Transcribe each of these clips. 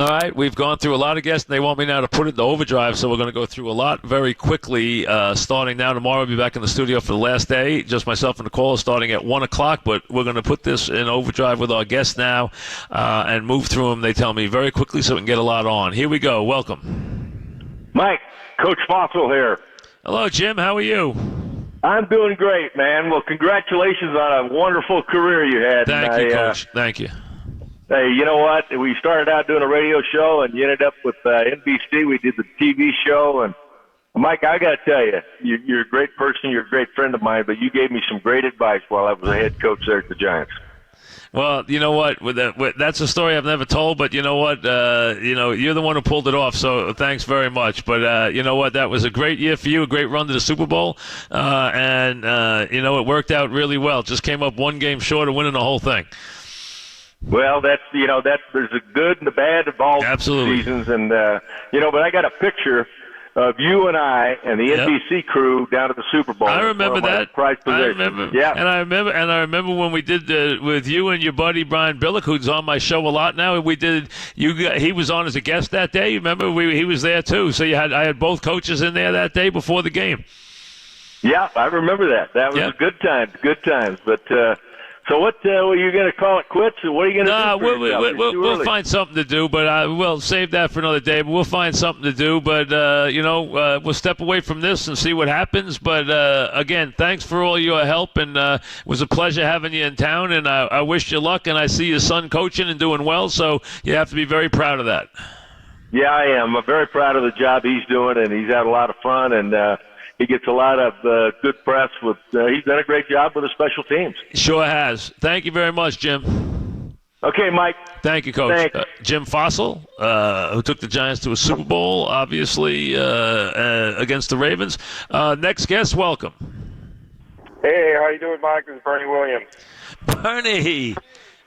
All right, we've gone through a lot of guests, and they want me now to put it into overdrive, so we're going to go through a lot very quickly, starting now. Tomorrow, I'll be back in the studio for the last day, just myself and Nicole, starting at 1 o'clock, but we're going to put this in overdrive with our guests now and move through them, they tell me, very quickly so we can get a lot on. Here we go. Welcome. Mike, Coach Fassel here. Hello, Jim. How are you? I'm doing great, man. Well, congratulations on a wonderful career you had. Thank you, Coach. Thank you. Hey, you know what? We started out doing a radio show, and you ended up with NBC. We did the TV show, and Mike, I got to tell you, you're a great person. You're a great friend of mine, but you gave me some great advice while I was a head coach there at the Giants. Well, you know what? That's a story I've never told, but you know what? You're the one who pulled it off, so thanks very much. But you know what? That was a great year for you, a great run to the Super Bowl, and it worked out really well. Just came up one game short of winning the whole thing. Well, there's a good and the bad of all Absolutely. seasons, and but I got a picture of you and I and the NBC crew down at the Super Bowl. I remember that. Prized I position. remember. Yeah. And I remember when we did with you and your buddy Brian Billick, who's on my show a lot now. We did. He was on as a guest that day. You remember? He was there too. So I had both coaches in there that day before the game. Yeah, I remember that. That was a good time. Good times. But so what? Were you going to call it quits, or what are you going to do? We'll find something to do, but we'll save that for another day. But we'll find something to do. But we'll step away from this and see what happens. But again, thanks for all your help, and it was a pleasure having you in town. And I wish you luck. And I see your son coaching and doing well, so you have to be very proud of that. Yeah, I am. I'm very proud of the job he's doing, and he's had a lot of fun, and he gets a lot of good press. He's done a great job with the special teams. Sure has. Thank you very much, Jim. Okay, Mike. Thank you, Coach. Jim Fassel, who took the Giants to a Super Bowl, obviously, against the Ravens. Next guest, welcome. Hey, how you doing, Mike? This is Bernie Williams. Bernie.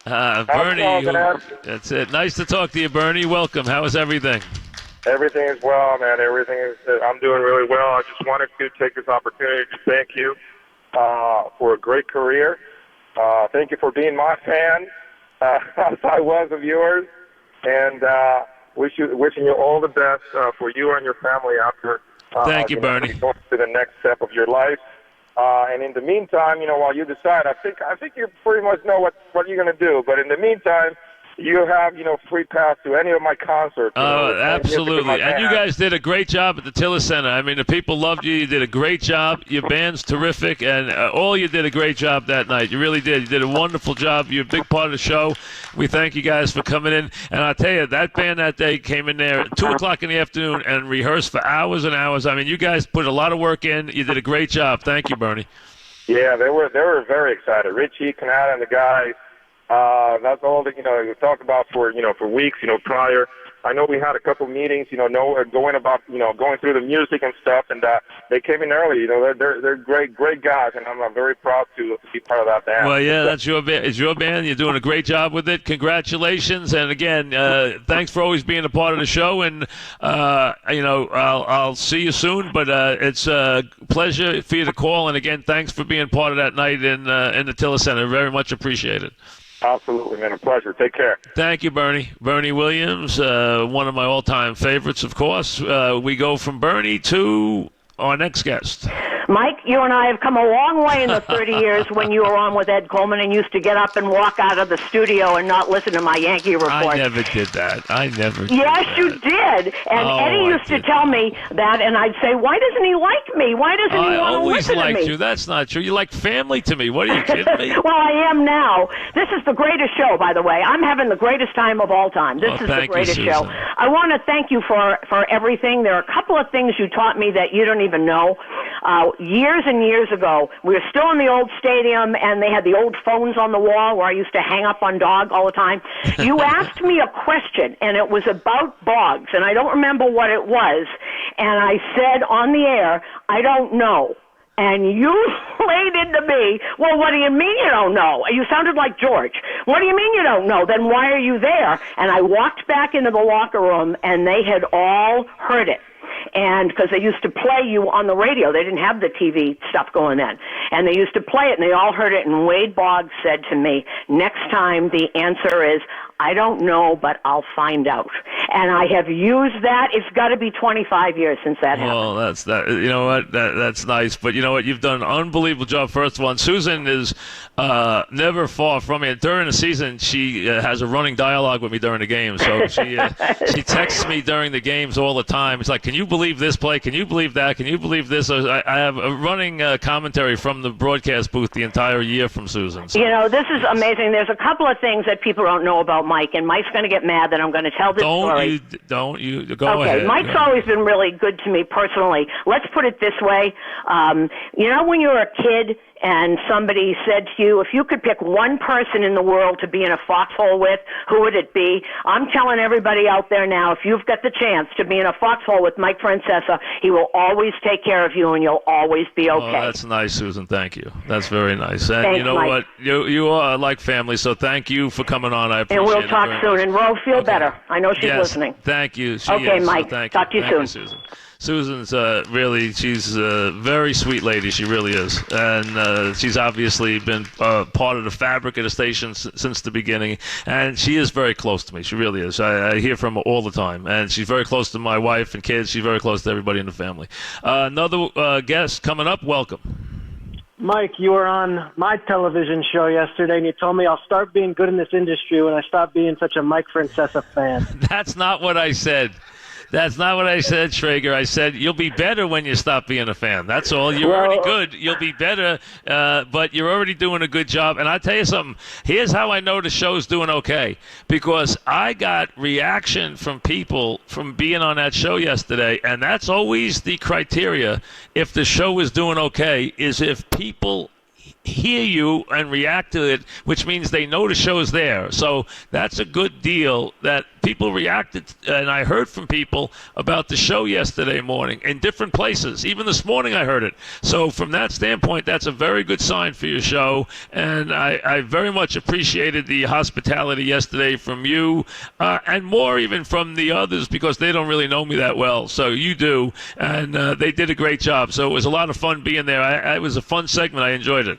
Bernie. That's it. Nice to talk to you, Bernie. Welcome. How is everything? Everything is well, man. I'm doing really well. I just wanted to take this opportunity to thank you for a great career. Thank you for being my fan, as I was of yours, and wishing you all the best for you and your family after. Thank you, Bernie. Going to the next step of your life. And in the meantime, while you decide, I think you pretty much know what you're going to do. But in the meantime, you have, free pass to any of my concerts. Oh, absolutely. And you guys did a great job at the Tiller Center. I mean, the people loved you. You did a great job. Your band's terrific. And all you did a great job that night. You really did. You did a wonderful job. You're a big part of the show. We thank you guys for coming in. And I'll tell you, that band that day came in there at 2 o'clock in the afternoon and rehearsed for hours and hours. I mean, you guys put a lot of work in. You did a great job. Thank you, Bernie. Yeah, they were very excited. Richie, Kanata, and the guys. That's all that, we talked about for weeks, prior. I know we had a couple meetings, going through the music and stuff, and they came in early. They're great guys, and I'm very proud to be part of that band. Well, yeah, that's your band. It's your band. You're doing a great job with it. Congratulations, and again, thanks for always being a part of the show. And I'll see you soon. But it's a pleasure for you to call. And again, thanks for being part of that night in the Tiller Center. Very much appreciated. Absolutely, man. A pleasure. Take care. Thank you, Bernie. Bernie Williams, one of my all-time favorites, of course. We go from Bernie to our next guest. Mike, you and I have come a long way in the 30 years when you were on with Ed Coleman and used to get up and walk out of the studio and not listen to my Yankee report. I never did that. Yes, you did. And Eddie used to tell me that, and I'd say, why doesn't he like me? Why doesn't he want to listen to me? I always liked you. That's not true. You're like family to me. What are you kidding me? Well, I am now. This is the greatest show, by the way. I'm having the greatest time of all time. This is the greatest show. I want to thank you for everything. There are a couple of things you taught me that you don't even know. Years and years ago, we were still in the old stadium, and they had the old phones on the wall where I used to hang up on Dog all the time. You asked me a question, and it was about Boggs, and I don't remember what it was. And I said on the air, I don't know. And you laid into me, well, what do you mean you don't know? You sounded like George. What do you mean you don't know? Then why are you there? And I walked back into the locker room, and they had all heard it. And because they used to play you on the radio. They didn't have the TV stuff going then. And they used to play it, and they all heard it. And Wade Boggs said to me, next time the answer is, I don't know, but I'll find out. And I have used that. It's got to be 25 years since that happened. Well, that's that. You know what? That's nice. But you know what? You've done an unbelievable job. First of all, and Suzyn is never far from me. During the season, she has a running dialogue with me during the game. So she texts me during the games all the time. It's like, can you believe this play? Can you believe that? Can you believe this? So I have a running commentary from the broadcast booth the entire year from Suzyn. So. You know, this is amazing. There's a couple of things that people don't know about Mike, and Mike's going to get mad that I'm going to tell this story. Don't you go ahead. Okay, Mike's always been really good to me personally. Let's put it this way. You know, when you're a kid and somebody said to you, if you could pick one person in the world to be in a foxhole with, who would it be? I'm telling everybody out there now, if you've got the chance to be in a foxhole with Mike Francesa, he will always take care of you and you'll always be okay. Oh, that's nice, Suzyn. Thank you. That's very nice. And Thanks, you know Mike. what? You are like family, so thank you for coming on. I appreciate it. And we'll talk soon. And Rose, feel better. I know she's listening. Thank you. She okay, is, Mike. So thank Talk to you soon. soon. You, Suzyn. Suzyn's she's a very sweet lady. She really is. And she's obviously been part of the fabric of the station since the beginning. And she is very close to me. She really is. I hear from her all the time. And she's very close to my wife and kids. She's very close to everybody in the family. Another guest coming up. Welcome. Mike, you were on my television show yesterday, and you told me I'll start being good in this industry when I stop being such a Mike Francesa fan. That's not what I said. That's not what I said, Schrager. I said you'll be better when you stop being a fan. That's all. You're already good. You'll be better, but you're already doing a good job. And I'll tell you something. Here's how I know the show's doing okay. Because I got reaction from people from being on that show yesterday, and that's always the criteria if the show is doing okay, is if people hear you and react to it, which means they know the show's there. So that's a good deal that people reacted, and I heard from people about the show yesterday morning in different places. Even this morning I heard it. So from that standpoint, that's a very good sign for your show, and I very much appreciated the hospitality yesterday from you, and more even from the others, because they don't really know me that well. So you do, and they did a great job. So it was a lot of fun being there. It was a fun segment. I enjoyed it.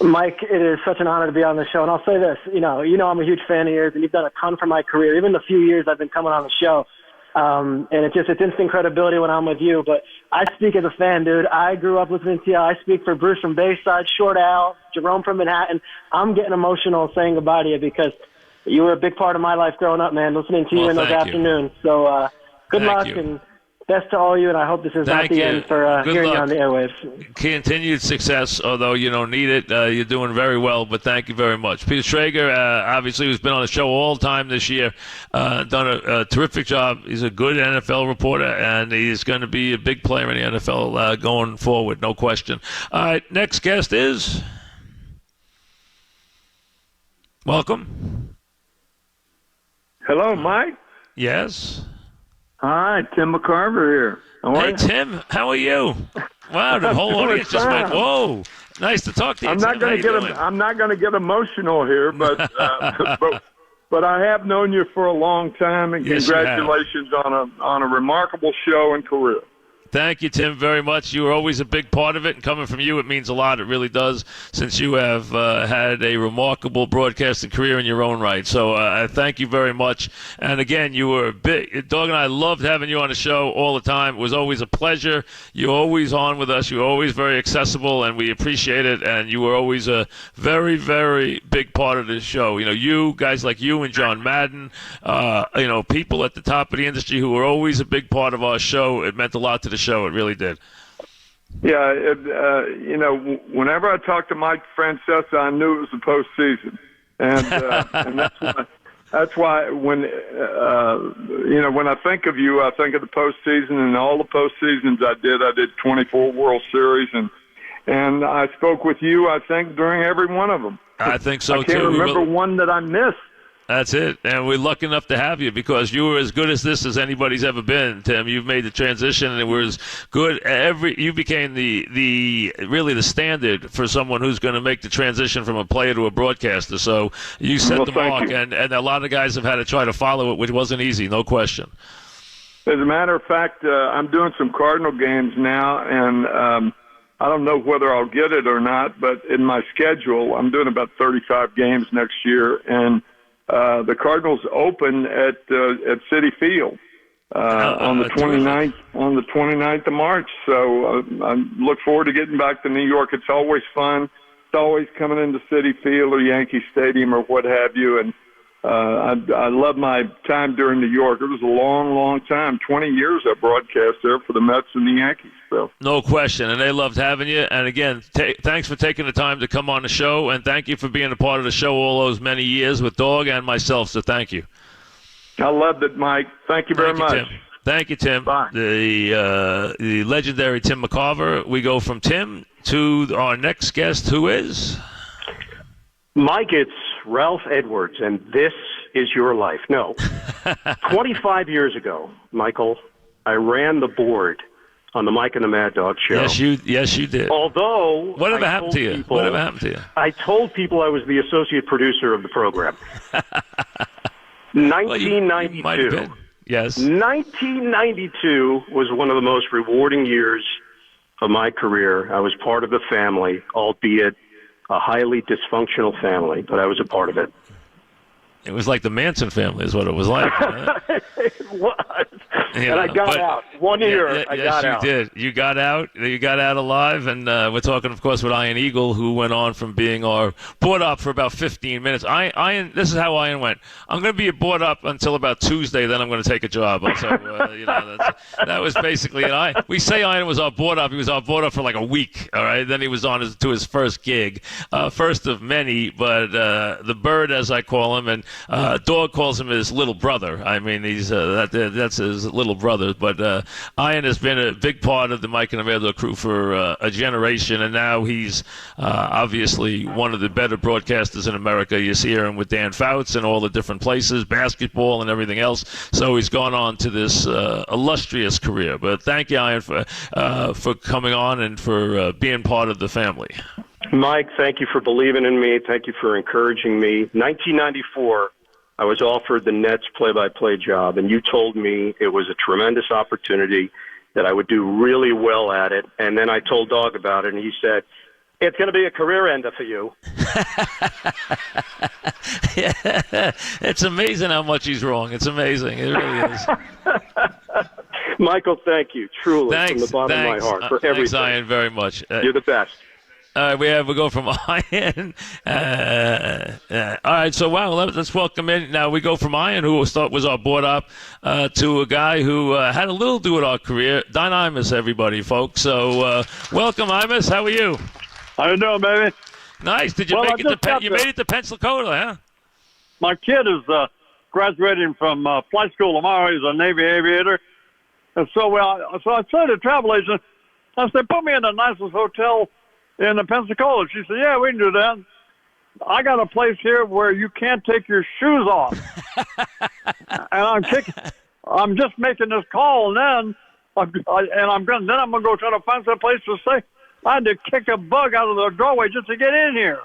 Mike, it is such an honor to be on the show. And I'll say this, you know I'm a huge fan of yours, and you've done a ton for my career, even the few years I've been coming on the show. And it's instant credibility when I'm with you. But I speak as a fan, dude. I grew up listening to you. I speak for Bruce from Bayside, Short Al, Jerome from Manhattan. I'm getting emotional saying goodbye to you because you were a big part of my life growing up, man, listening to you in those afternoons. So good luck and best to all you, and I hope this is not the end for hearing you on the airwaves. Continued success, although you don't need it. You're doing very well, but thank you very much. Peter Schrager, obviously, who's been on the show all the time this year, done a terrific job. He's a good NFL reporter, and he's going to be a big player in the NFL going forward, no question. All right, next guest is... Welcome. Hello, Mike. Yes. Hi, Tim McCarver here. Hey, Tim, how are you? Wow, the whole audience just went, whoa. Nice to talk to you. I'm not going to get emotional here, but but I have known you for a long time, and congratulations on a remarkable show and career. Thank you, Tim, very much. You were always a big part of it, and coming from you, it means a lot. It really does, since you have had a remarkable broadcasting career in your own right. So I thank you very much. And again, you were big. Dog and I loved having you on the show all the time. It was always a pleasure. You're always on with us. You're always very accessible, and we appreciate it. And you were always a very, very big part of this show. You know, you guys like you and John Madden, people at the top of the industry who were always a big part of our show. It meant a lot to the show. It really did. Yeah, whenever I talked to Mike Francesa, I knew it was the postseason, and that's why when I think of you, I think of the postseason, and all the postseasons I did 24 World Series, and I spoke with you, I think, during every one of them. I think so, too. I can't remember one that I missed. That's it, and we're lucky enough to have you because you were as good as this as anybody's ever been, Tim. You've made the transition, and it was good. You became the standard for someone who's going to make the transition from a player to a broadcaster. So you set the mark, and a lot of guys have had to try to follow it, which wasn't easy, no question. As a matter of fact, I'm doing some Cardinal games now, and I don't know whether I'll get it or not, but in my schedule, I'm doing about 35 games next year, and the Cardinals open at Citi Field on the 29th of March. So I look forward to getting back to New York. It's always fun. It's always coming into Citi Field or Yankee Stadium or what have you. And I love my time during New York. It was a long, long time. 20 years I broadcast there for the Mets and the Yankees. So. No question, and they loved having you. And again, thanks for taking the time to come on the show, and thank you for being a part of the show all those many years with Dog and myself. So thank you. I loved it, Mike. Thank you very much. Tim. Thank you, Tim. Bye. The legendary Tim McCarver. We go from Tim to our next guest, who is Mike. It's Ralph Edwards, and this is your life. No, 25 years ago, Michael, I ran the board on the Mike and the Mad Dog show. Yes, you did. Although, whatever happened to you? Whatever happened to you? I told people I was the associate producer of the program. 1992. You might have been. Yes. 1992 was one of the most rewarding years of my career. I was part of the family, albeit a highly dysfunctional family, but I was a part of it. It was like the Manson family is what it was like. It was. Yeah, and I got out. 1 year, I got out. Yes, you did. You got out. You got out alive. And we're talking, of course, with Ian Eagle, who went on from being our board op for about 15 minutes. Ian, this is how Ian went. I'm going to be a board op until about Tuesday, then I'm going to take a job. So, that was basically it. We say Ian was our board op. He was our board op for like a week, all right? Then he was on to his first gig, first of many, but the Bird, as I call him, and Dog calls him his little brother. I mean, he's that's his little brother. But Ian has been a big part of the Mike and the Mad Dog crew for a generation, and now he's obviously one of the better broadcasters in America. You see him with Dan Fouts and all the different places, basketball and everything else. So he's gone on to this illustrious career. But thank you, Ian, for coming on and for being part of the family. Mike, thank you for believing in me. Thank you for encouraging me. 1994, I was offered the Nets play-by-play job, and you told me it was a tremendous opportunity, that I would do really well at it. And then I told Dog about it, and he said, it's going to be a career ender for you. Yeah, it's amazing how much he's wrong. It's amazing. It really is. Michael, thank you, truly, from the bottom of my heart, for everything. Thanks, Ian, very much. You're the best. All right, we go from Ian. All right, so let's welcome in. Now we go from Ian, who was our board op, to a guy who had a little to do with our career. DonImus, everybody, folks. So welcome, Imus. How are you? How you doing, baby? Nice. Did you make it to you made it to Pensacola, huh? My kid is graduating from flight school tomorrow. He's a Navy aviator, and so I said to the travel agent, I said, put me in the nicest hotel in the Pensacola. She said, yeah, we can do that. I got a place here where you can't take your shoes off. And I'm just making this call, and then I'm going to go try to find some place to stay. I had to kick a bug out of the doorway just to get in here.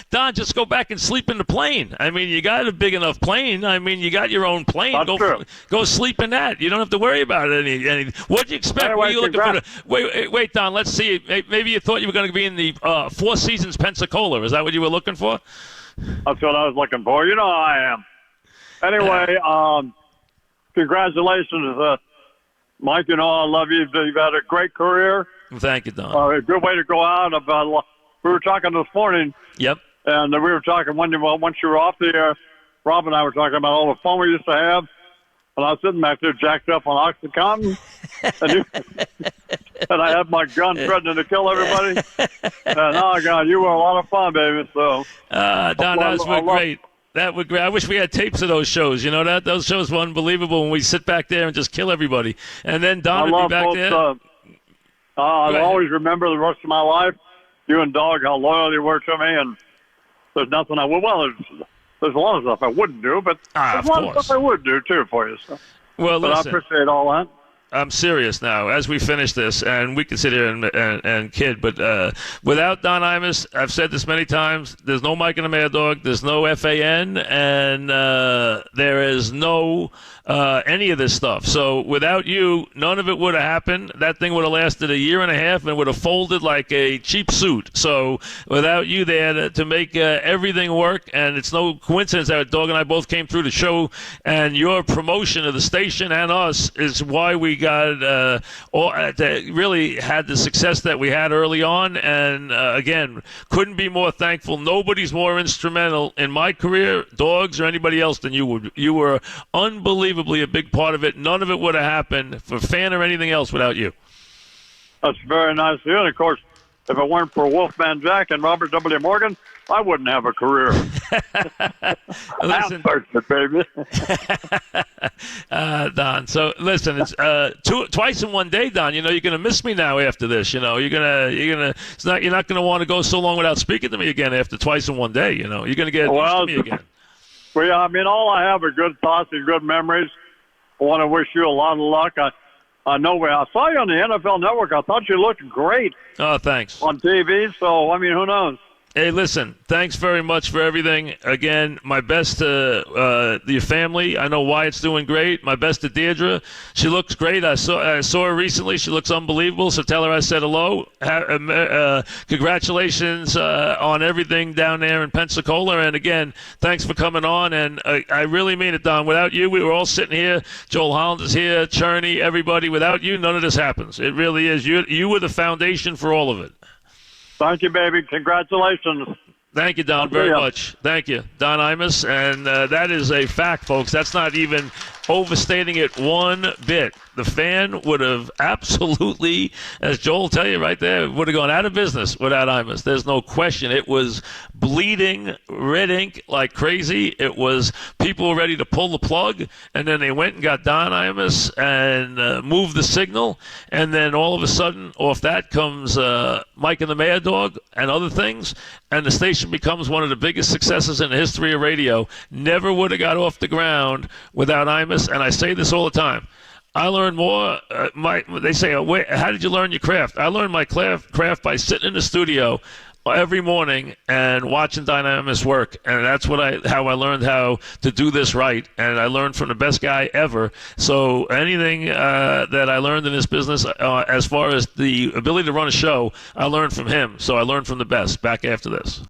Don, just go back and sleep in the plane. I mean, you got a big enough plane. I mean, you got your own plane. That's true. Go sleep in that. You don't have to worry about it. What'd you expect? Anyway, what are you looking for? Wait, Don, let's see. Maybe you thought you were going to be in the Four Seasons Pensacola. Is that what you were looking for? That's what I was looking for. You know how I am. Anyway, congratulations, Mike. You know I love you. You've had a great career. Thank you, Don. A good way to go out. We were talking this morning. Yep. And we were talking once you were off the air. Rob and I were talking about all the fun we used to have. And I was sitting back there jacked up on OxyContin. And I had my gun threatening to kill everybody. And oh, God, you were a lot of fun, baby. So, Don, those were great. That would great. I wish we had tapes of those shows. You know, those shows were unbelievable when we sit back there and just kill everybody. And then Don would be back there. I'll always remember the rest of my life, you and Dog, how loyal you were to me, and there's nothing I would. Well, there's a lot of stuff I wouldn't do, but there's a lot of stuff I would do too for you. So. Well, but listen, I appreciate all that. I'm serious now. As we finish this, and we can sit here and kid, but without DonImus, I've said this many times. There's no Mike and the Mad Dog. There's no FAN, and there is no any of this stuff. So without you, none of it would have happened. That thing would have lasted a year and a half and would have folded like a cheap suit. So without you there to make everything work, and it's no coincidence that Dog and I both came through the show, and your promotion of the station and us is why we got really had the success that we had early on. And again, couldn't be more thankful. Nobody's more instrumental in my career, Dogs or anybody else, than you would. You were unbelievably a big part of it. None of it would have happened for fan or anything else without you. That's very nice of you. And of course, if it weren't for Wolfman Jack and Robert W. Morgan, I wouldn't have a career. Listen, baby. Don. So listen, it's twice in one day, Don. You know, you're gonna miss me now after this. You know, you're not gonna want to go so long without speaking to me again after twice in one day. You know, you're gonna get used to me again. Well, yeah, I mean, all I have are good thoughts and good memories. I want to wish you a lot of luck. I know I saw you on the NFL Network. I thought you looked great. Oh, thanks. On TV, so, I mean, who knows? Hey, listen, thanks very much for everything. Again, my best to your family. I know Wyatt's doing great. My best to Deirdre. She looks great. I saw her recently. She looks unbelievable, so tell her I said hello. Congratulations on everything down there in Pensacola. And, again, thanks for coming on. And I really mean it, Don. Without you, we were all sitting here. Joel Holland is here, Cherney, everybody. Without you, none of this happens. It really is. You were the foundation for all of it. Thank you, baby. Congratulations. Thank you, Don, very much. Thank you, DonImus. And that is a fact, folks. That's not even overstating it one bit. The fan would have absolutely, as Joel will tell you right there, would have gone out of business without Imus. There's no question. It was bleeding red ink like crazy. It was people were ready to pull the plug, and then they went and got DonImus and moved the signal, and then all of a sudden off that comes Mike and the Mad Dog and other things, and the station becomes one of the biggest successes in the history of radio. Never would have got off the ground without Imus, and I say this all the time. I learned more. They say, how did you learn your craft? I learned my craft by sitting in the studio every morning and watching DonImus work, and that's how I learned how to do this right. And I learned from the best guy ever. So anything that I learned in this business, as far as the ability to run a show, I learned from him. So I learned from the best. Back after this.